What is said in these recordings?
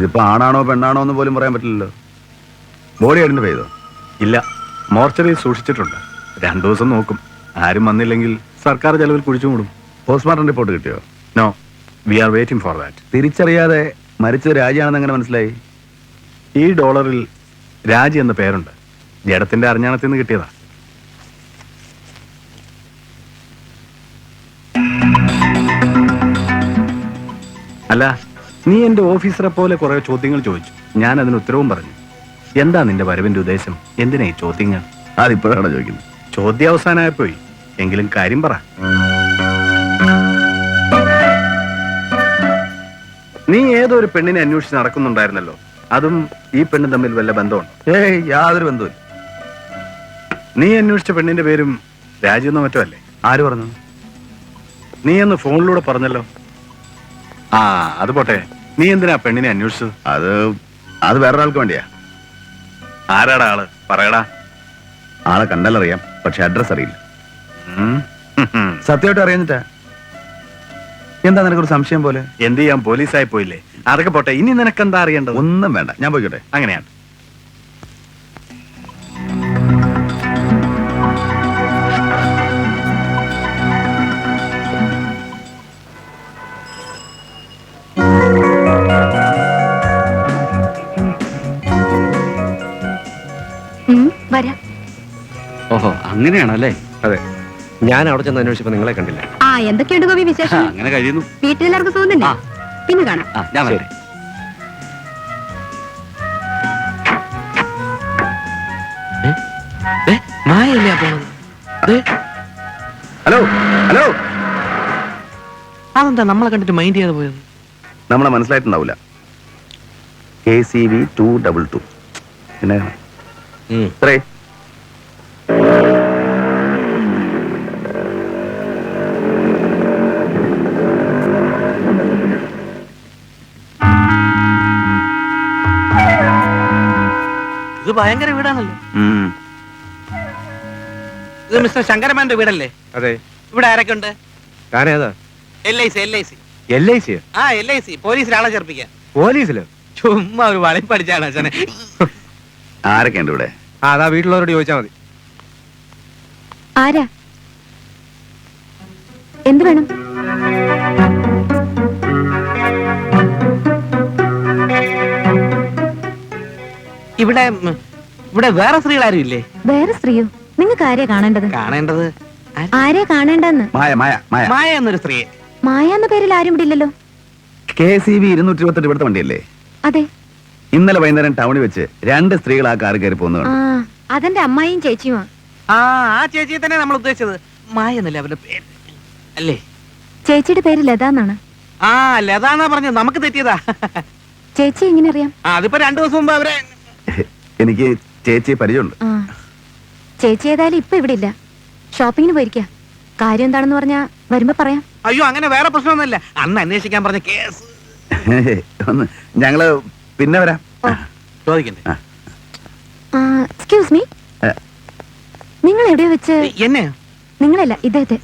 ഇതിപ്പോ ആണാണോ പെണ്ണാണോ എന്ന് പോലും പറയാൻ പറ്റില്ലല്ലോ. ബോഡി ഐഡന്റിഫൈ ചെയ്തോ? ഇല്ല, മോർച്ചറിയിൽ സൂക്ഷിച്ചിട്ടുണ്ട്. 2 ദിവസം നോക്കും. ആരും വന്നില്ലെങ്കിൽ സർക്കാർ ചെലവിൽ കുഴിച്ചു മൂടും. പോസ്റ്റ്മോർട്ടം റിപ്പോർട്ട് കിട്ടിയോ? No, we are waiting for that. തിരിച്ചറിയാതെ മരിച്ചത് രാജിയാണെന്ന് എങ്ങനെ മനസ്സിലായി? ഈ ഡോളറിൽ രാജി എന്ന പേരുണ്ട്. ജഡത്തിന്റെ അറിഞ്ഞാണത്തിൽ നിന്ന് കിട്ടിയതാ. അല്ല, നീ എന്റെ ഓഫീസറെ പോലെ കുറെ ചോദ്യങ്ങൾ ചോദിച്ചു. ഞാൻ അതിന് ഉത്തരവും പറഞ്ഞു. എന്താ നിന്റെ വരവിന്റെ ഉദ്ദേശം? എന്തിനാ ഈ ചോദ്യങ്ങൾ? അതിപ്പോഴാണ് ചോദിക്കുന്നത്. ചോദ്യം അവസാനമായിപ്പോയി. എങ്കിലും കാര്യം പറ. നീ ഏതോ ഒരു പെണ്ണിനെ അന്വേഷിച്ച് നടക്കുന്നുണ്ടായിരുന്നല്ലോ. അതും ഈ പെണ്ണും തമ്മിൽ വല്ല ബന്ധമുണ്ടോ? ഏയ്, യാതൊരു ബന്ധവും. നീ അന്വേഷിച്ച പെണ്ണിന്റെ പേരും രാജു മറ്റോ അല്ലേ? ആര് പറഞ്ഞു? നീ എന്ന് ഫോണിലൂടെ പറഞ്ഞല്ലോ. ആ, അത് പോട്ടെ. നീ എന്തിനാ പെണ്ണിനെ അന്വേഷിച്ചത്? അത് വേറൊരാൾക്ക് വേണ്ടിയാ. ആരാടാ ആള്? പറയടാ. ആളെ കണ്ടാലറിയാം, പക്ഷെ അഡ്രസ് അറിയില്ല. ഉം. സത്യമായിട്ട് അറിയാഞ്ഞിട്ടാ. എന്താ നിനക്കൊരു സംശയം പോലെ? എന്ത് ചെയ്യാൻ, പോലീസായി പോയില്ലേ? അതൊക്കെ പോട്ടെ. ഇനി നിനക്കെന്താ അറിയേണ്ടത്? ഒന്നും വേണ്ട, ഞാൻ പോയിക്കോട്ടെ. അങ്ങനെയാണ്. വരാം. ഓഹോ, അങ്ങനെയാണല്ലേ? അതെ. ഞാൻ അവിടെ ചെന്ന് അന്വേഷിച്ചപ്പോ നിങ്ങളെ കണ്ടില്ല. ആ, എന്തൊക്കെയുണ്ട് ഗോപി വിശേഷം? അങ്ങനെ കഴിയുന്നു. വീട്ടിലെല്ലാവർക്കും സുഖം? പിന്നെ കാണാം. ഞാൻ വരട്ടെ. ഹലോ ഹലോ, അതെന്താ നമ്മളെ കണ്ടിട്ട് മൈൻഡ് ചെയ്യാതെ പോയത്? നമ്മളെ മനസ്സിലായിട്ടുണ്ടാവില്ല. KCV 222. പിന്നെ ഇത്രേ. ഇത് ഭയങ്കര വീടാണല്ലോ. ഇത് മിസ്റ്റർ ശങ്കരമാന്റെ വീടല്ലേ? അതെ. ഇവിടെ ആരൊക്കെ ഉണ്ട്? താനേതാ? LIC. LIC? ആ, LIC. പോലീസിൽ ആളെ ചേർപ്പിക്കാൻ. പോലീസിലോ? ചുമ്മാ ഒരു വളി പഠിച്ചാണ് അച്ഛനെ. ആരൊക്കെ ഉണ്ട് ഇവിടെ? അതാ വീട്ടിലുള്ളവരോട് ചോദിച്ചാൽ മതി. ആരാ? എന്ത് വേണം? ഇവിടെ വേറെ സ്ത്രീകളാരും ഇല്ലേ? വേറെ സ്ത്രീയോ? നിങ്ങൾക്ക് ആരെയാ കാണേണ്ടത്? കാണേണ്ടത് ആരെയാ കാണേണ്ടെന്ന്? മായ എന്നൊരു സ്ത്രീയെ. മായ എന്ന പേരിൽ ആരും ഇവിടെ ഇല്ലല്ലോ. KCV 228 ഇവിടുത്തെ വണ്ടിയല്ലേ? അതെ. ഇന്നലെ വൈകുന്നേരം ടൗണിൽ വെച്ച് 2 സ്ത്രീകൾ ആ കാർ കയറി പോകുന്നതാണ്. അതെന്റെ അമ്മായിയും ചേച്ചിയുമാ. ആ ചേച്ചിയെ തന്നെ നമ്മൾ ഉദ്ദേശിച്ചത്. മായ എന്നല്ലേ അവരുടെ പേര് അല്ലേ? ചേച്ചിയുടെ പേര് ലത എന്നാണ്. ആ, ലതാന്നാ പറഞ്ഞത്. നമുക്ക് തെറ്റിയതാ. ചേച്ചി എങ്ങനെ അറിയാം? അതിപ്പോ 2 ദിവസം മുമ്പ് അവരെ. എനിക്ക് ചേച്ചിയെ പരിചയമുണ്ട്. ചേച്ചി ഏതായാലും ഇപ്പൊ ഇവിടെ ഇല്ല, ഷോപ്പിങ്ങിന് പോയിരിക്കാ. കാര്യം എന്താണെന്ന് പറഞ്ഞാ വരുമ്പോ പറയാം. അയ്യോ, അങ്ങനെ വേറെ പ്രശ്നമൊന്നുമില്ല. അന്ന് അന്വേഷിക്കാൻ പറഞ്ഞ കേസ്. ഞങ്ങള് പിന്നെ വരാം. ചോദിക്കണ്ടേ? എക്സ്ക്യൂസ് മീ, നിങ്ങൾ എവിടെയോ വെച്ച്? എന്നെ? നിങ്ങളല്ല, ഇദ്ദേഹത്തെ.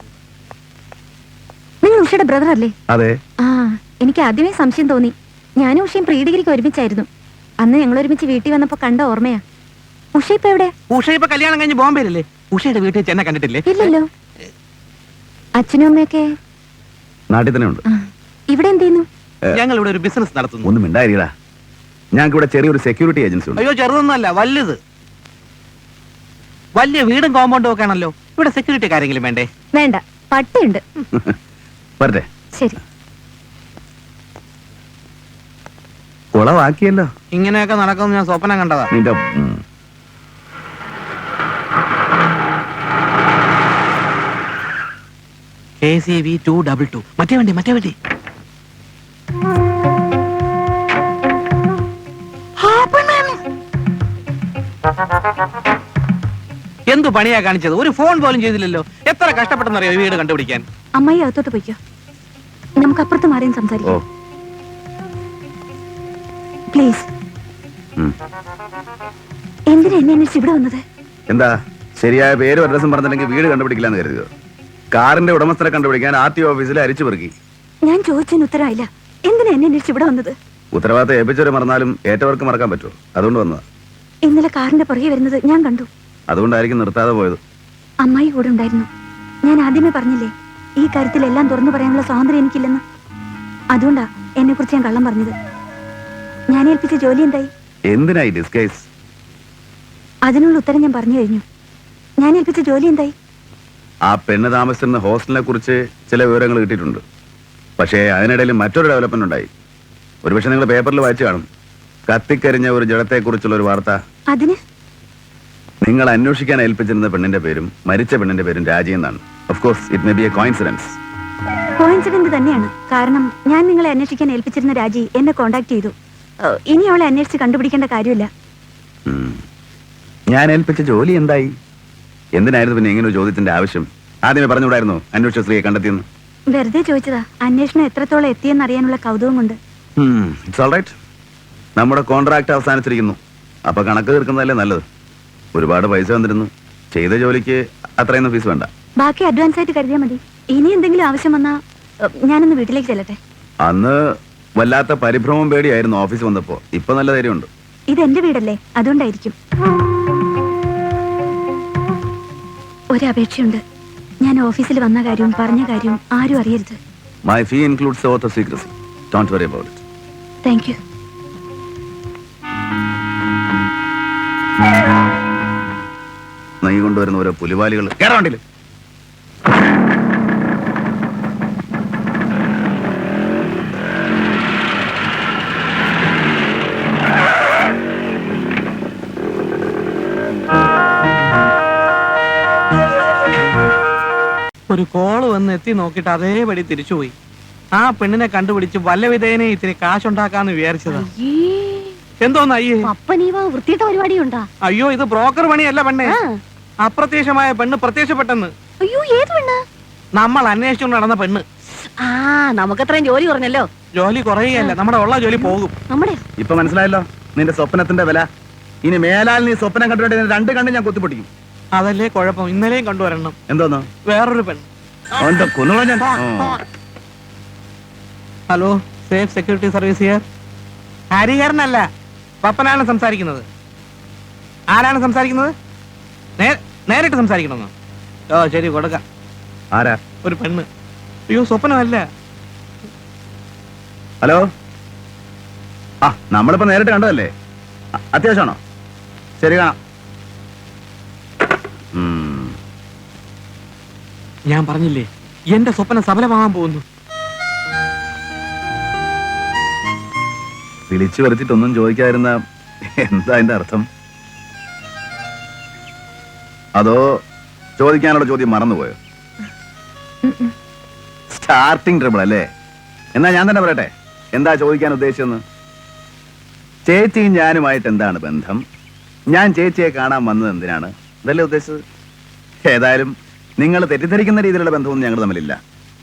നിങ്ങൾ ഉഷയുടെ ബ്രദർ അല്ലേ? അതെ. എനിക്ക് ആദ്യമേ സംശയം തോന്നി. ഞാനും ഉഷയും പ്രീ ഡിഗ്രിക്ക് ഒരുമിച്ചായിരുന്നു. അന്ന് ഞങ്ങൾ ഒരുമിച്ച് വീട്ടിൽ വന്നപ്പോ കണ്ട ഓർമ്മയാ. ഉഷ ഇപ്പൊ എവിടെ? ഉഷ ഇപ്പൊ കല്യാണം കഴിഞ്ഞ് ബോംബെയിലല്ലേ? ഉഷയുടെ വീട്ടിൽ ചെന്നെ കണ്ടിട്ടില്ലേ? ഇല്ലല്ലോ. അച്ഛനും അമ്മയൊക്കെ നാട്ടിൽ തന്നെ ഉണ്ട്. ഇവിടെ എന്ത് ചെയ്യുന്നു? ഞങ്ങൾ ഇവിടെ ഒരു ബിസിനസ് നടത്തുന്നു. ഒന്നും മിണ്ടായിരിക്കടാ. ഞങ്ങൾക്ക് ഇവിടെ ചെറിയൊരു സെക്യൂരിറ്റി ഏജൻസി ഉണ്ട്. അയ്യോ, ചെറുതൊന്നുമല്ല, വലുത്. വലിയ വീടും കോമ്പൗണ്ടും ഒക്കെ ആണല്ലോ. ഇവിടെ സെക്യൂരിറ്റി ആരെങ്കിലും വേണ്ടേ? വേണ്ട, പട്ടിയുണ്ട്. വരട്ടെ. ശരി. കുളവാക്കിയല്ലോ. ഇങ്ങനെയൊക്കെ നടക്കുന്നു ഞാൻ സ്വപ്നം കണ്ടതാ. നിന്റെ KCV 222. മറ്റേ വണ്ടി. എന്തു പണിയാ കാണിച്ചത്? ഒരു ഫോൺ പോലും ചെയ്തില്ലല്ലോ. എത്ര കഷ്ടപ്പെട്ടെന്നറിയോ ഈ വീട് കണ്ടുപിടിക്കാൻ? അമ്മായി അകത്തോട്ട് പോയിക്കോ, നമുക്ക് അപ്പുറത്ത് മാറിയും സംസാരിക്കാം. പ്ലീസ്. എന്തിനാ എന്നെ അന്വേഷിച്ച് ഇവിടെ വന്നത്? എന്താ, ശരിയായ പേരും അഡ്രസ്സും പറഞ്ഞില്ലെങ്കിൽ വീട് കണ്ടുപിടിക്കില്ലെന്ന് കരുതുക? കാറിന്റെ ഉടമസ്ഥരെ കണ്ടുപിടിക്കാൻ RTO ഓഫീസിൽ അരിച്ചു പെറുക്കി. ഞാൻ ചോദിച്ചതിന് ഉത്തരവായില്ല. എന്തിനാ എന്നെ അന്വേഷിച്ച് ഇവിടെ വന്നത്? ഉത്തരവാദിത്തം ഏൽപ്പിച്ചവരെ മറന്നാലും ഏറ്റവർക്ക് മറക്കാൻ പറ്റുമോ? അതുകൊണ്ട് വന്നതാ. ഇന്നലെ കാറിന്റെ പുറകെ വരുന്നത് ഞാൻ കണ്ടു. അതുകൊണ്ടായിരിക്കും നിർത്താതെ പോയത്. അമ്മായി കൂടെ ഉണ്ടായിരുന്നു. ഞാൻ ആദ്യമേ പറഞ്ഞില്ലേ ഈ കാര്യത്തിൽ എല്ലാം തുറന്നു പറയാനുള്ള സ്വാതന്ത്ര്യം എനിക്കില്ലെന്ന്. അതുകൊണ്ടാ എന്നെ കുറിച്ച് ഞാൻ കള്ളം പറഞ്ഞത്. ഞാൻ ഏൽപ്പിച്ച ജോലി എന്തായി? എന്തിനായി ഡിസ്കൈസ്? അതിനുള്ള ഉത്തരം ഞാൻ പറഞ്ഞു കഴിഞ്ഞു. ഞാൻ ഏൽപ്പിച്ച ജോലി എന്തായി? ആ പെണ്ണ് താമസിച്ചിരുന്ന ഹോസ്റ്റലിനെ കുറിച്ച് ചില വിവരങ്ങൾ കിട്ടിയിട്ടുണ്ട്. പക്ഷേ അതിനിടയിൽ മറ്റൊരു ഡെവലപ്മെന്റ് ഉണ്ടായി. ഒരുപക്ഷെ നിങ്ങൾ പേപ്പറിൽ വായിച്ചു കാണും. കത്തിക്കരിഞ്ഞ ഒരു ജഡത്തെക്കുറിച്ചുള്ള ഒരു വാർത്ത. അതിന് നിങ്ങൾ അന്വേഷിക്കാൻ ഏൽപ്പിച്ചിരുന്ന പെണ്ണിന്റെ പേരും മരിച്ച പെണ്ണിന്റെ പേരും രാജി എന്നാണ്. Of course it may be A coincidence. Coincident തന്നെയാണ്. കാരണം ഞാൻ നിങ്ങളെ അന്വേഷിക്കാൻ ഏൽപ്പിച്ചിരുന്ന രാജി എന്നെ കോണ്ടാക്ട് ചെയ്തു. ഇനി അവളെ അന്വേഷിച്ച് കണ്ടുപിടിക്കേണ്ട കാര്യമില്ല. ഞാൻ ഏൽപ്പിച്ച ജോലി എന്തായി? എന്തിനായിരുന്നു പിന്നെ ഇങ്ങനെ ഒരു ചോദ്യത്തിന്റെ ആവശ്യം? ആദ്യമേ പറഞ്ഞുകൂടായിരുന്നു അന്വേഷിച്ച സ്ത്രീയെ കണ്ടെത്തിയെന്ന്? വെറുതെ ചോദിച്ചതാ. അന്വേഷണം എത്രത്തോളം എത്തിയെന്ന് അറിയാനുള്ള കൗതുകം കൊണ്ട്. It's all right. നമ്മുടെ കോൺട്രാക്ട് അവസാനിച്ചിരിക്കുന്നു. അപ്പൊ കണക്ക് തീർക്കുന്നതല്ലേ നല്ലത്. ഒരുപാട് പൈസ വന്നിരുന്നു. ചെയ്ത ജോലിക്ക് അത്രയൊന്നും ഫീസ് വേണ്ട. ബാക്കി അഡ്വാൻസ് ആയിട്ട് കരുതിയാൽ മതി. ഇനി എന്തെങ്കിലും ആവശ്യം വന്നാ ഞാനൊന്ന് വീട്ടിലേക്ക് ചെല്ലട്ടെ. അന്ന് വല്ലാത്ത പരിഭ്രമം പേടിയായിരുന്നു ഓഫീസ് വന്നപ്പോ. ഇപ്പൊ നല്ല ധൈര്യമുണ്ട്. ഇത് എന്റെ വീടല്ലേ, അതുകൊണ്ടായിരിക്കും. ഒരപേക്ഷയുണ്ട്. ഞാൻ ഓഫീസിൽ വന്ന കാര്യവും പറഞ്ഞ കാര്യവും ആരും അറിയരുത്. My fee includes oath of secrecy. Don't worry about it. Thank you. നീ കൊണ്ടുവരുന്ന ഓരോ പുലിവാലികൾ കേറാണ്ടില്ല. ഒരു കോള് വന്ന് എത്തി നോക്കിട്ട് അതേപടി തിരിച്ചുപോയി. ആ പെണ്ണിനെ കണ്ടുപിടിച്ച് വല്ല വിധേയനെ ഇത്തിരി കാശുണ്ടാക്കാന്ന് വിചാരിച്ചതാ. എന്തോന്ന് അയ്യേ? വൃത്തിയിട്ട പരിപാടിയുണ്ടാ? അയ്യോ, ഇത് ബ്രോക്കർ പണിയല്ല പെണ്ണെ. അപ്രത്യക്ഷമായ പെണ്ണ് പ്രത്യക്ഷപ്പെട്ടെന്ന്. അയ്യോ, ഏത് പെണ്ണ്? നമ്മൾ അന്വേഷിച്ചുകൊണ്ട് നടന്ന പെണ്ണ്. നമുക്കത്രയും ജോലി കുറഞ്ഞല്ലോ. ജോലി കുറയുകയല്ല, നമ്മുടെ ഉള്ള ജോലി പോകും. നമ്മുടെ ഇപ്പൊ മനസ്സിലായല്ലോ നിന്റെ സ്വപ്നത്തിന്റെ വില. ഇനി മേലാൽ നീ സ്വപ്നം കണ്ടുപിടി രണ്ട് കണ്ണും ഞാൻ കുത്തിപ്പൊട്ടിക്കും. അതല്ലേ കുഴപ്പം. ഇന്നലെയും കണ്ടുവരണം. എന്തോന്ന്? വേറൊരു പെണ്ണ്. Hello, safe security service here. ഹരിഹരനല്ല, പപ്പനാണ് സംസാരിക്കുന്നത്. ആരാണ് സംസാരിക്കുന്നത്? നേരിട്ട് സംസാരിക്കണമെന്നോ? ഓ ശരി, കൊടുക്കാം. ആരാ? ഒരു പെണ്ണ്. അയ്യോ, സ്വപ്നമല്ല. ഹലോ. ആ, നമ്മളിപ്പോ നേരിട്ട് കണ്ടതല്ലേ? അത്യാവശ്യമാണോ? ശരി, കാണാം. ഞാൻ പറഞ്ഞില്ലേ, എന്റെ സ്വപ്നം സഫലമാകാൻ പോകുന്നു. വിളിച്ചു വരുത്തിട്ടൊന്നും ചോദിക്കാതിരുന്ന എന്താ അതിന്റെ അർത്ഥം? അതോ ചോദിക്കാനുള്ള ചോദ്യം മറന്നുപോയോ? സ്റ്റാർട്ടിങ് ട്രബിൾ അല്ലേ? എന്നാ ഞാൻ തന്നെ പറയട്ടെ, എന്താ ചോദിക്കാൻ ഉദ്ദേശിച്ചെന്ന്. ചേച്ചിയും ഞാനുമായിട്ട് എന്താണ് ബന്ധം? ഞാൻ ചേച്ചിയെ കാണാൻ വന്നത് എന്തിനാണ്? ഇതല്ലേ ഉദ്ദേശിച്ചത്? ഏതായാലും നിങ്ങൾ തെറ്റിദ്ധരിക്കുന്ന രീതിയിലുള്ള ബന്ധമൊന്നും ഞങ്ങൾ തമ്മിലില്ല.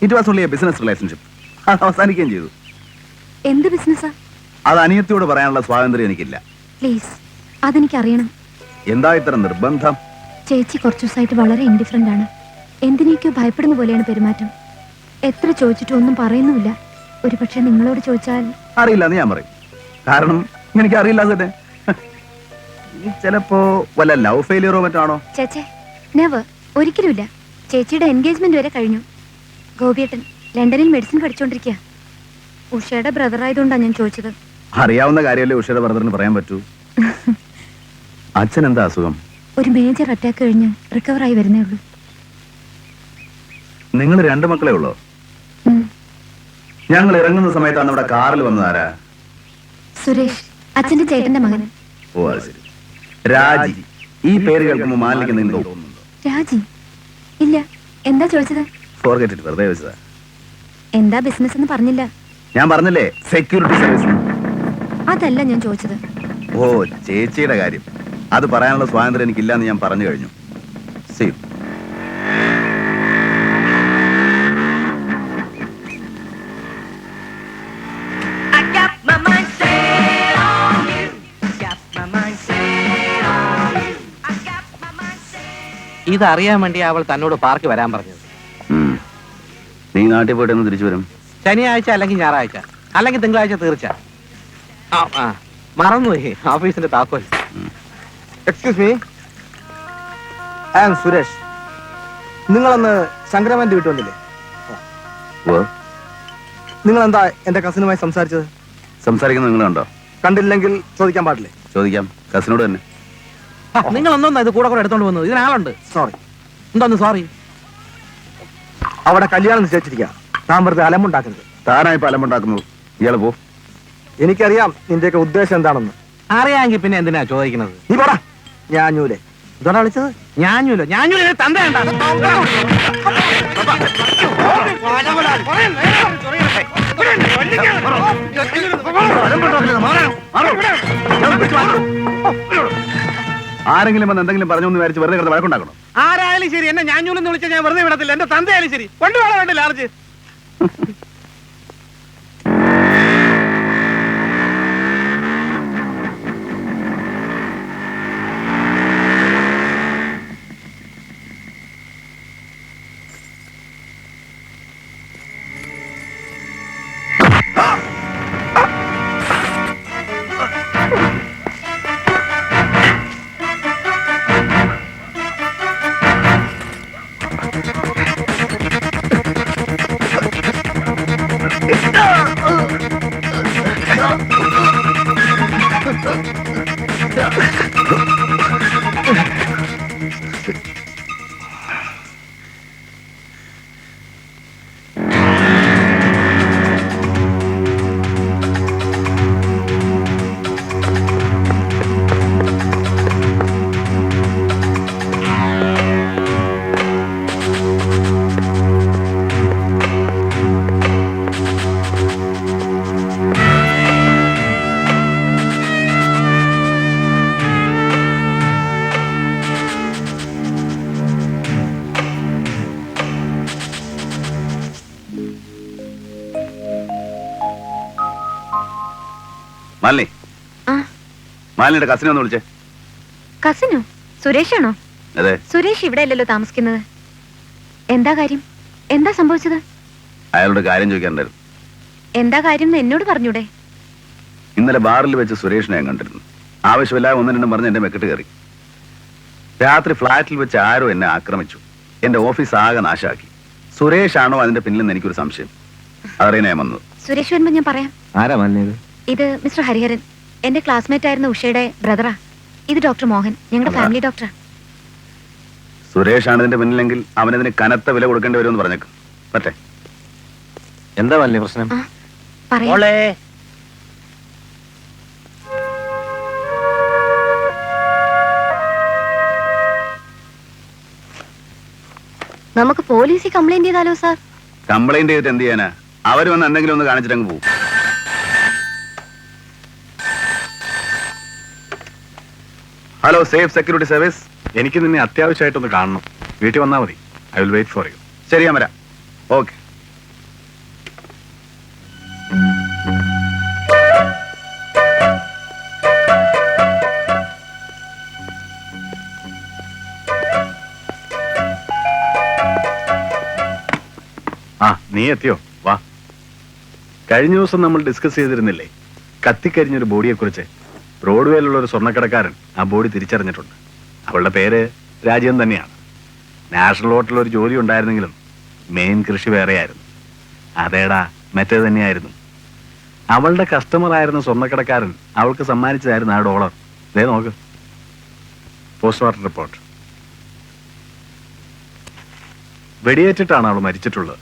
It was only a business relationship. അത് അവസാനിക്കുകയും ചെയ്തു. എന്ത് ബിസിനസ്സാ? അത് അനിയത്തിയോട് പറയാനുള്ള സ്വാതന്ത്ര്യം എനിക്കില്ല. പ്ലീസ്, അതെനിക്കറിയണം. എന്താ ഇത്ര നിർബന്ധം? ചേച്ചി കുറച്ചു ദിവസമായിട്ട് വളരെ ഇൻഡിഫറന്റ് ആണ്. എന്തിനേക്കോ ഭയപ്പെടുന്ന പോലെയാണ് പെരുമാറ്റം. എത്ര ചോദിച്ചിട്ടും ഒന്നും പറയുന്നുമില്ല. ഒരു പക്ഷെ നിങ്ങളോട് ചോദിച്ചാൽ അറിയില്ല എന്ന് ഞാൻ പറയും. കാരണം എനിക്ക് അറിയില്ല. തന്നെ ചിലപ്പോ വല്ല ലവ് ഫെയിലിയറോ മറ്റാണോ? ചേച്ചേ, നെവർ, ഒരിക്കലുമില്ല. ചേച്ചിയുടെ എൻഗേജ്മെന്റ് വരെ കഴിഞ്ഞു. ഗോപിയേട്ടൻ ലണ്ടനിൽ മെഡിസിൻ പഠിച്ചുകൊണ്ടിരിക്കുക. ഉഷയുടെ ബ്രദർ ആയതുകൊണ്ടാണ് ഞാൻ ചോദിച്ചത്. അറിയാവുന്ന കാര്യമല്ലേ ഉഷയുടെ ബ്രദറിന് പറയാൻ പറ്റൂ. അച്ഛൻ എന്താ അസുഖം? ഒരു മേജർ അറ്റാക്ക് കഴിഞ്ഞ് റിക്കവറായി വരുന്നേ ഉള്ളൂ. നിങ്ങൾ രണ്ട് മക്കളെ ഉള്ളോ? ഞങ്ങൾ ഇറങ്ങുന്ന സമയത്താണ് നമ്മുടെ കാറിൽ വന്നതാരാ? സുരേഷ്, അച്ഛന്റെ ചേട്ടന്റെ മകൻ. ഓ, അത് ശരി. രാജി. ഈ പേര് കേൾക്കുമ്പോൾ മാലിക്ക് നിങ്ങൾ തോന്നുന്നുണ്ടോ? രാജി? ഇല്ല. എന്താ ചോദിച്ചത്? ഫോർഗെറ്റ് ഇറ്റ്, വെറുതെ വെച്ചതാ. എന്താ ബിസിനസ് എന്ന് പറഞ്ഞില്ല. ഞാൻ പറഞ്ഞില്ലേ, സെക്യൂരിറ്റി സർവീസ്. അതല്ല ഞാൻ ചോദിച്ചത്. ഓ, ചേച്ചിയുടെ കാര്യം. അത് പറയാനുള്ള സ്വാതന്ത്ര്യം എനിക്കില്ലാന്ന് ഞാൻ പറഞ്ഞു കഴിഞ്ഞു. See you. ഇതറിയാൻ വേണ്ടി അവൾ തന്നോട് പാർക്ക് വരാൻ പറഞ്ഞത്. നീ നാട്ടിൽ പോയിട്ട് എന്ന് തിരിച്ചു വരും? ശനിയാഴ്ച അല്ലെങ്കിൽ ഞായറാഴ്ച അല്ലെങ്കിൽ തിങ്കളാഴ്ച തീർച്ച. മറന്നുപോയി ഓഫീസിന്റെ താക്കോൽ. Excuse me, I am Suresh. നിങ്ങളന്ന് ശങ്കരമാന്റെ വീട്ടിൽ വന്നില്ലേ? നിങ്ങൾ എന്താ എന്റെ കസിനുമായി സംസാരിച്ചത്? സംസാരിക്കുന്നത് നിങ്ങളുണ്ടോ? കണ്ടില്ലെങ്കിൽ ചോദിക്കാൻ പാടില്ലേ? ചോദിക്കാം, കസിനോട് തന്നെ. നിങ്ങൾ എന്തോന്നാ ഇത് കൂടെ കൂടെ എടുത്തോണ്ട് വന്നത്? ഇതിനാളുണ്ട്. സോറി. എന്തോന്ന് സോറി? അവിടെ കല്യാണം നിശ്ചയിച്ചിരിക്കുക. താൻ വെറുതെ അലമ്പുണ്ടാക്കരുത്. താനായി പലമുണ്ടാക്കുന്നത്. ഇയാള് പോ. എനിക്കറിയാം നിന്റെയൊക്കെ ഉദ്ദേശം എന്താണെന്ന്. അറിയാമെങ്കിൽ പിന്നെ എന്തിനാ ചോദിക്കുന്നത്? നീ പോടാ. ഞാഞ്ഞൂലെ എന്താണ് വിളിച്ചത്? ഞാഞ്ഞൂല തന്തേണ്ട. ആരെങ്കിലും വന്ന് എന്തെങ്കിലും പറഞ്ഞു എന്ന് വിചാരിച്ച് വെറുതെ കിടന്ന് വഴക്കുണ്ടാക്കണോ? ആരായാലും ശരി, എന്നെ ഞാഞ്ഞൂലെന്ന് വിളിച്ചാൽ ഞാൻ വെറുതെ വിടത്തില്ല. എന്റെ തന്തയായാലും ശരി. കൊണ്ടുപോകാൻ വേണ്ടി ലാർജ്. മാലിനി, ആ മാലിനിയുടെ കസിനെ ഒന്ന് വിളിച്ചേ. കസിനോ? സുരേഷാണോ? അതെ. സുരേഷ് ഇവിടെ അല്ലല്ലോ താമസിക്കുന്നത്. എന്താ കാര്യം? എന്താ സംഭവിച്ചത്? അയാളോട് കാര്യം ചോദിക്കാറുണ്ടായിരുന്നു. എന്താ കാര്യം എന്ന് എന്നോട് പറഞ്ഞൂടെ? ഇന്നലെ ബാറിൽ വെച്ച് സുരേഷിനെ ഞാൻ കണ്ടിരുന്നു. ആവശ്യമില്ലാതെ ഒന്നും രണ്ടും പറഞ്ഞ് എന്റെ മെക്കിട്ട് കയറി. രാത്രി ഫ്ലാറ്റിൽ വെച്ച് ആരോ എന്നെ ആക്രമിച്ചു. എന്റെ ഓഫീസ് ആകെ നാശാക്കി. സുരേഷ് ആണോ അതിന്റെ പിന്നിലെന്ന് എനിക്കൊരു സംശയം. അതറിയാൻ ഞാൻ വന്നത്. സുരേഷ് വരുമ്പോ ഞാൻ പറയാം. ആരാ മല്ലിയത്? ഇത് മിസ്റ്റർ ഹരിഹരൻ, എന്റെ ക്ലാസ്മേറ്റ് ആയിരുന്ന ഉഷയുടെ ബ്രദറാ. ഇത് ഡോക്ടർ മോഹൻ, ഞങ്ങളുടെ ഫാമിലി ഡോക്ടറാ. സുരേഷ് ആണ് ഇതിന്റെ പിന്നിലെങ്കിൽ അവനതിന് കനത്ത വില കൊടുക്കേണ്ടി വരുമെന്ന് പറഞ്ഞേക്കും. പറ്റേ? എന്താ മല്ലി പ്രശ്നം? ആ പറയാം. നമുക്ക് പോലീസിൽ കംപ്ലൈന്റ് ചെയ്താലോ സാർ? കംപ്ലൈന്റ് ചെയ്തിട്ട് എന്ത് ചെയ്യാനാ? അവർ വന്ന് എന്തെങ്കിലും ഒന്ന് കാണിച്ചിട്ടങ്ങ് പോകും. Hello, safe security service. എനിക്ക് നിന്നെ അത്യാവശ്യമായിട്ടൊന്ന് കാണണം. വീട്ടിൽ വന്നാൽ മതി. I will wait for you. ശരി, ഞാൻ വരാം. ഓക്കെ. ആ, നീ എത്തിയോ? വാ. കഴിഞ്ഞ ദിവസം നമ്മൾ ഡിസ്കസ് ചെയ്തിരുന്നില്ലേ കത്തിക്കരിഞ്ഞൊരു ബോഡിയെക്കുറിച്ച്? ബ്രോഡ്വേയിലുള്ള ഒരു സ്വർണ്ണക്കടക്കാരൻ ആ ബോഡി തിരിച്ചറിഞ്ഞിട്ടുണ്ട്. അവളുടെ പേര് രാജ്യം തന്നെയാണ്. നാഷണൽ ഹോട്ടലിൽ ഒരു ജോലി ഉണ്ടായിരുന്നെങ്കിലും മെയിൻ കൃഷി വേറെയായിരുന്നു. അതേടാ, മറ്റേ തന്നെയായിരുന്നു. അവളുടെ കസ്റ്റമർ ആയിരുന്ന സ്വർണ്ണക്കടക്കാരൻ അവൾക്ക് സമ്മാനിച്ചതായിരുന്നു ആ $. ദേ നോക്ക്, പോസ്റ്റ്മോർട്ടം റിപ്പോർട്ട്. വെടിയേറ്റിട്ടാണ് അവൾ മരിച്ചിട്ടുള്ളത്.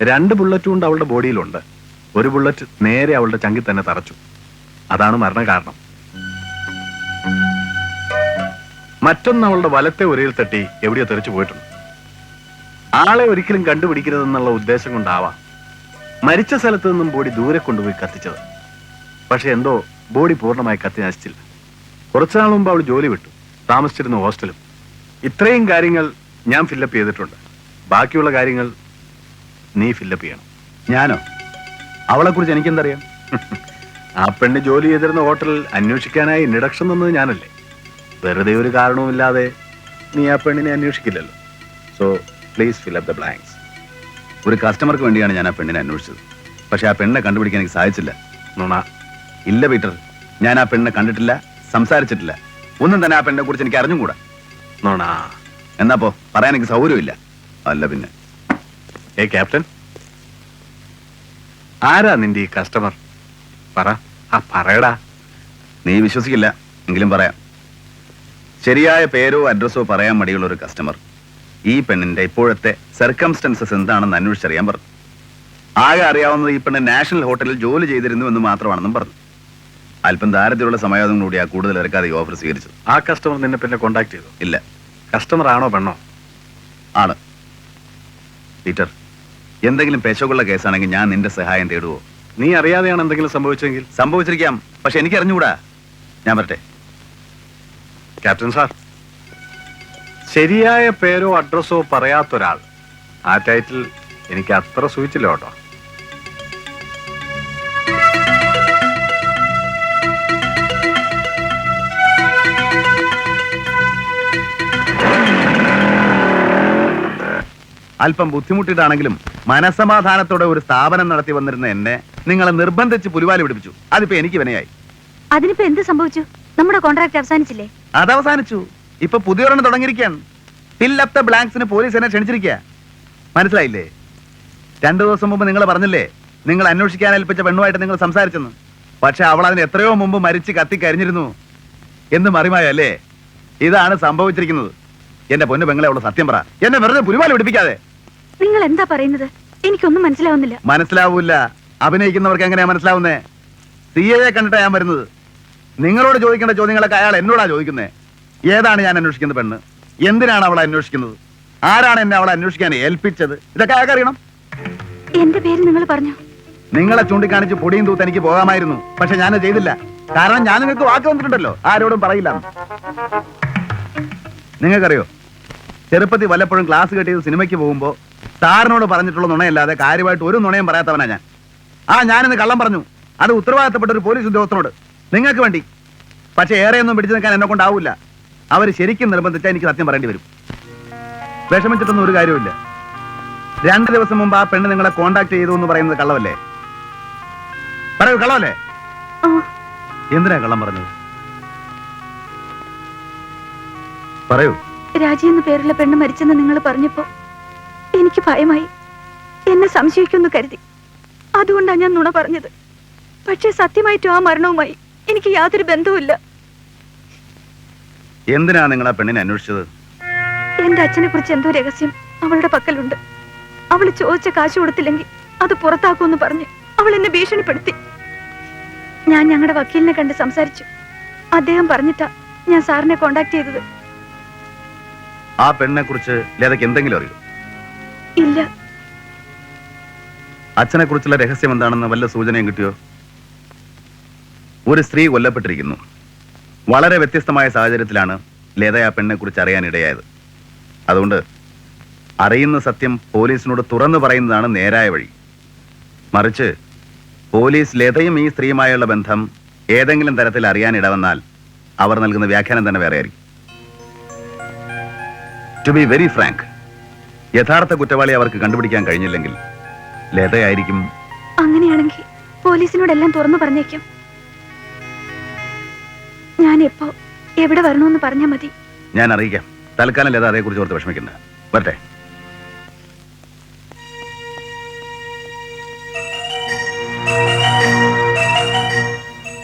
2 ബുള്ളറ്റും കൊണ്ട് അവളുടെ ബോഡിയിലുണ്ട്. ഒരു ബുള്ളറ്റ് നേരെ അവളുടെ ചങ്കിൽ തന്നെ തറച്ചു. അതാണ് മരണകാരണം. മറ്റൊന്ന് അവളുടെ വലത്തെ ഉരയിൽ തട്ടി എവിടെയോ തെറിച്ചു പോയിട്ടുണ്ട്. ആളെ ഒരിക്കലും കണ്ടുപിടിക്കരുതെന്നുള്ള ഉദ്ദേശം കൊണ്ടാവാം മരിച്ച സ്ഥലത്ത് നിന്നും ബോഡി ദൂരെ കൊണ്ടുപോയി കത്തിച്ചത്. പക്ഷെ എന്തോ ബോഡി പൂർണ്ണമായി കത്തി നശിച്ചില്ല. കുറച്ചുനാൾ മുമ്പ് അവൾ ജോലി വിട്ടു. താമസിച്ചിരുന്ന ഹോസ്റ്റലും. ഇത്രയും കാര്യങ്ങൾ ഞാൻ ഫില്ലപ്പ് ചെയ്തിട്ടുണ്ട്. ബാക്കിയുള്ള കാര്യങ്ങൾ നീ ഫില്ലപ്പ് ചെയ്യണം. ഞാനോ? അവളെ കുറിച്ച് എനിക്കെന്തറിയാം? ആ പെണ്ണ് ജോലി ചെയ്തിരുന്ന ഹോട്ടലിൽ അന്വേഷിക്കാനായി ഇൻട്രഡക്ഷൻ തന്നത് ഞാനല്ലേ? വെറുതെ ഒരു കാരണവുമില്ലാതെ നീ ആ പെണ്ണിനെ അന്വേഷിക്കില്ലല്ലോ. So please fill up the blanks. ഒരു കസ്റ്റമർക്ക് വേണ്ടിയാണ് ഞാൻ ആ പെണ്ണിനെ അന്വേഷിച്ചത്. പക്ഷെ ആ പെണ്ണിനെ കണ്ടുപിടിക്കാൻ എനിക്ക് സാധിച്ചില്ല. നുണ. ഇല്ല പീറ്റർ, ഞാൻ ആ പെണ്ണിനെ കണ്ടിട്ടില്ല, സംസാരിച്ചിട്ടില്ല. ഒന്നും തന്നെ ആ പെണ്ണിനെ കുറിച്ച് എനിക്ക് അറിഞ്ഞുകൂടാ. നോണാ. എന്നാപ്പോ പറയാൻ എനിക്ക് സൗകര്യമില്ല. അല്ല പിന്നെ ക്യാപ്റ്റൻ, ആരാ നിന്റെ ഈ കസ്റ്റമർ? പറയടാ. നീ വിശ്വസിക്കില്ല, എങ്കിലും പറയാം. ശരിയായ പേരോ അഡ്രസ്സോ പറയാൻ മടിയുള്ള ഒരു കസ്റ്റമർ ഈ പെണ്ണിന്റെ ഇപ്പോഴത്തെ സർക്കംസ്റ്റൻസസ് എന്താണെന്ന് അന്വേഷിച്ചറിയാൻ പറഞ്ഞു. ആകെ അറിയാവുന്നത് ഈ പെണ്ണ് നാഷണൽ ഹോട്ടലിൽ ജോലി ചെയ്തിരുന്നു എന്ന് മാത്രമാണെന്നും പറഞ്ഞു. അല്പം ദാരിദ്ര്യമുള്ള സമയം കൂടിയാ കൂടുതൽ ഇറക്കാതെ ഈ ഓഫർ സ്വീകരിച്ചത്. ആ കസ്റ്റമർ നിന്നെ പിന്നെ കോണ്ടാക്ട് ചെയ്തു? ഇല്ല. കസ്റ്റമർ ആണോ പെണ്ണോ? ആണ്. പീറ്റർ, എന്തെങ്കിലും പെശകുള്ള കേസാണെങ്കിൽ ഞാൻ നിന്റെ സഹായം തേടുവോ? നീ അറിയാതെയാണ് എന്തെങ്കിലും സംഭവിച്ചെങ്കിൽ? സംഭവിച്ചിരിക്കാം, പക്ഷെ എനിക്ക് അറിഞ്ഞുകൂടാ. ഞാൻ വരട്ടെ. ക്യാപ്റ്റൻ സാർ, ശരിയായ പേരോ അഡ്രസ്സോ പറയാത്തൊരാൾ, ആ ടൈറ്റിൽ എനിക്ക് അത്ര സൂചിച്ചില്ല കേട്ടോ. അല്പം ബുദ്ധിമുട്ടിയിട്ടാണെങ്കിലും മനസമാധാനത്തോടെ ഒരു സ്ഥാപനം നടത്തി വന്നിരുന്ന എന്നെ നിങ്ങളെ നിർബന്ധിച്ച് പുലിവാലി പിടിപ്പിച്ചു. അതിപ്പോ എനിക്ക് വിനയായി. അതിനിപ്പോ എന്ത് സംഭവിച്ചു? നമ്മുടെ കോൺട്രാക്ട് അവസാനിച്ചില്ലേ? അത് അവസാനിച്ചു. ഇപ്പൊ പുതിയൊരെണ്ണം തുടങ്ങിയിരിക്കുകയാണ്. ഫിൽ അപ്പ് ദ ബ്ലാങ്ക്സിന് പോലീസ് എന്നെ ക്ഷണിച്ചിരിക്കുക. മനസ്സിലായില്ലേ? 2 ദിവസം മുമ്പ് നിങ്ങൾ പറഞ്ഞില്ലേ നിങ്ങൾ അന്വേഷിക്കാൻ ഏൽപ്പിച്ച പെണ്ണുമായിട്ട് നിങ്ങൾ സംസാരിച്ചെന്ന്. പക്ഷെ അവൾ അതിന് എത്രയോ മുമ്പ് മരിച്ച് കത്തിക്കരിഞ്ഞിരുന്നു എന്ന് മറിമായല്ലേ? ഇതാണ് സംഭവിച്ചിരിക്കുന്നത്. എന്റെ പൊന്നു പെങ്ങളെ അവള് സത്യം പറ. എന്നെ വെറുതെ പുലിവാലി പിടിപ്പിക്കാതെ. നിങ്ങൾ എന്താ പറയുന്നത്? എനിക്കൊന്നും മനസ്സിലാവുന്നില്ല. മനസ്സിലാവൂല. അഭിനയിക്കുന്നവർക്ക് എങ്ങനെയാ മനസ്സിലാവുന്നേ? സിഐയെ കണ്ടിട്ടാ ഞാൻ വരുന്നത്. നിങ്ങളോട് ചോദിക്കേണ്ട ചോദ്യങ്ങളൊക്കെ അയാൾ എന്നോടാ ചോദിക്കുന്നേ. ഏതാണ് ഞാൻ അന്വേഷിക്കുന്ന പെണ്ണ്? എന്തിനാണ് അവളെ അന്വേഷിക്കുന്നത്? ആരാണ് എന്നെ അവളെ അന്വേഷിക്കാൻ ഏൽപ്പിച്ചത്? ഇതൊക്കെ അയാൾക്ക് അറിയണം. എന്റെ പേര് നിങ്ങൾ പറഞ്ഞു. നിങ്ങളെ ചൂണ്ടിക്കാണിച്ച് പൊടിയും തൂത്ത് എനിക്ക് പോകാമായിരുന്നു. പക്ഷെ ഞാനത് ചെയ്തില്ല. കാരണം ഞാൻ നിങ്ങൾക്ക് വാക്ക് തന്നിട്ടുണ്ടല്ലോ, ആരോടും പറയില്ല. നിങ്ങൾക്കറിയോ, ചെറുപ്പത്തിൽ വല്ലപ്പോഴും ക്ലാസ് കെട്ടിയത് സിനിമയ്ക്ക് പോകുമ്പോ സാറിനോട് പറഞ്ഞിട്ടുള്ള നുണയല്ലാതെ കാര്യമായിട്ട് ഒരു നുണയും പറയാത്തവനാ ഞാൻ. ഞാനിന്ന് കള്ളം പറഞ്ഞു. അത് ഉത്തരവാദിത്തപ്പെട്ട ഒരു പോലീസ് ഉദ്യോഗസ്ഥനോട്, നിങ്ങൾക്ക് വേണ്ടി. പക്ഷെ ഏറെയൊന്നും പിടിച്ചു നിൽക്കാൻ എന്നെ കൊണ്ടാവില്ല. അവർ ശരിക്കും നിർബന്ധിച്ചാൽ എനിക്ക് സത്യം പറയേണ്ടി വരും. വിഷമിച്ചിട്ടൊന്നും ഒരു കാര്യമില്ല. 2 ദിവസം മുമ്പ് ആ പെണ്ണ് നിങ്ങളെ കോണ്ടാക്ട് ചെയ്തു എന്ന് പറയുന്നത് കള്ളമല്ലേ? പറയൂ, കള്ളമല്ലേ? എന്തിനാ കള്ളം പറഞ്ഞത്? പറയൂ. രാജി എന്ന പേരുള്ള പെണ്ണ് മരിച്ചെന്ന് നിങ്ങൾ പറഞ്ഞപ്പോ എനിക്ക് ഭയമായി. എന്നെ സംശയിക്കുമെന്ന് കരുതി. അതുകൊണ്ടാണ് ഞാൻ നുണ പറഞ്ഞത്. പക്ഷെ സത്യമായിട്ടും ആ മരണവുമായി എനിക്ക് യാതൊരു ബന്ധവുമില്ല. എന്തിനാ നിങ്ങൾ ആ പെണ്ണിനെ അന്വേഷിച്ചത്? എന്റെ അച്ഛനെ കുറിച്ച് എന്തോ രഹസ്യം അവളുടെ പക്കലുണ്ട്. അവള് ചോദിച്ച കാശ് കൊടുത്തില്ലെങ്കിൽ അത് പുറത്താക്കുമെന്ന് പറഞ്ഞ് അവൾ എന്നെ ഭീഷണിപ്പെടുത്തി. ഞാൻ ഞങ്ങളുടെ വക്കീലിനെ കണ്ട് സംസാരിച്ചു. അദ്ദേഹം പറഞ്ഞിട്ടാ ഞാൻ സാറിനെ കോണ്ടാക്ട് ചെയ്തത്. ആ പെണ്ണിനെ കുറിച്ച് ലതയ്ക്ക് എന്തെങ്കിലും അറിയോ? ഇല്ല. അച്ഛനെ കുറിച്ചുള്ള രഹസ്യം എന്താണെന്ന് വല്ല സൂചനയും കിട്ടിയോ? ഒരു സ്ത്രീ കൊല്ലപ്പെട്ടിരിക്കുന്നു. വളരെ വ്യത്യസ്തമായ സാഹചര്യത്തിലാണ് ലത ആ പെണ്ണിനെ കുറിച്ച് അറിയാനിടയായത്. അതുകൊണ്ട് അറിയുന്ന സത്യം പോലീസിനോട് തുറന്നു പറയുന്നതാണ് നേരായ വഴി. മറിച്ച് പോലീസ് ലതയും ഈ സ്ത്രീയുമായുള്ള ബന്ധം ഏതെങ്കിലും തരത്തിൽ അറിയാനിടവന്നാൽ അവർ നൽകുന്ന വ്യാഖ്യാനം തന്നെ വേറെ ആയിരിക്കും. ടു ബി വെരി ഫ്രാങ്ക്, യഥാർത്ഥ കുറ്റവാളി അവർക്ക് കണ്ടുപിടിക്കാൻ കഴിഞ്ഞില്ലെങ്കിൽ ലതയായിരിക്കും. അങ്ങനെയാണെങ്കിൽ പോലീസിനോടെല്ലാം തുറന്നു പറഞ്ഞേക്കും. ഞാൻ എപ്പോ എവിടെ വരണമെന്ന് പറഞ്ഞാൽ മതി. ഞാൻ അറിയിക്കാം. തൽക്കാലം ലത അതേക്കുറിച്ച് ഓർത്ത് വിഷമിക്കണ്ട. വരട്ടെ.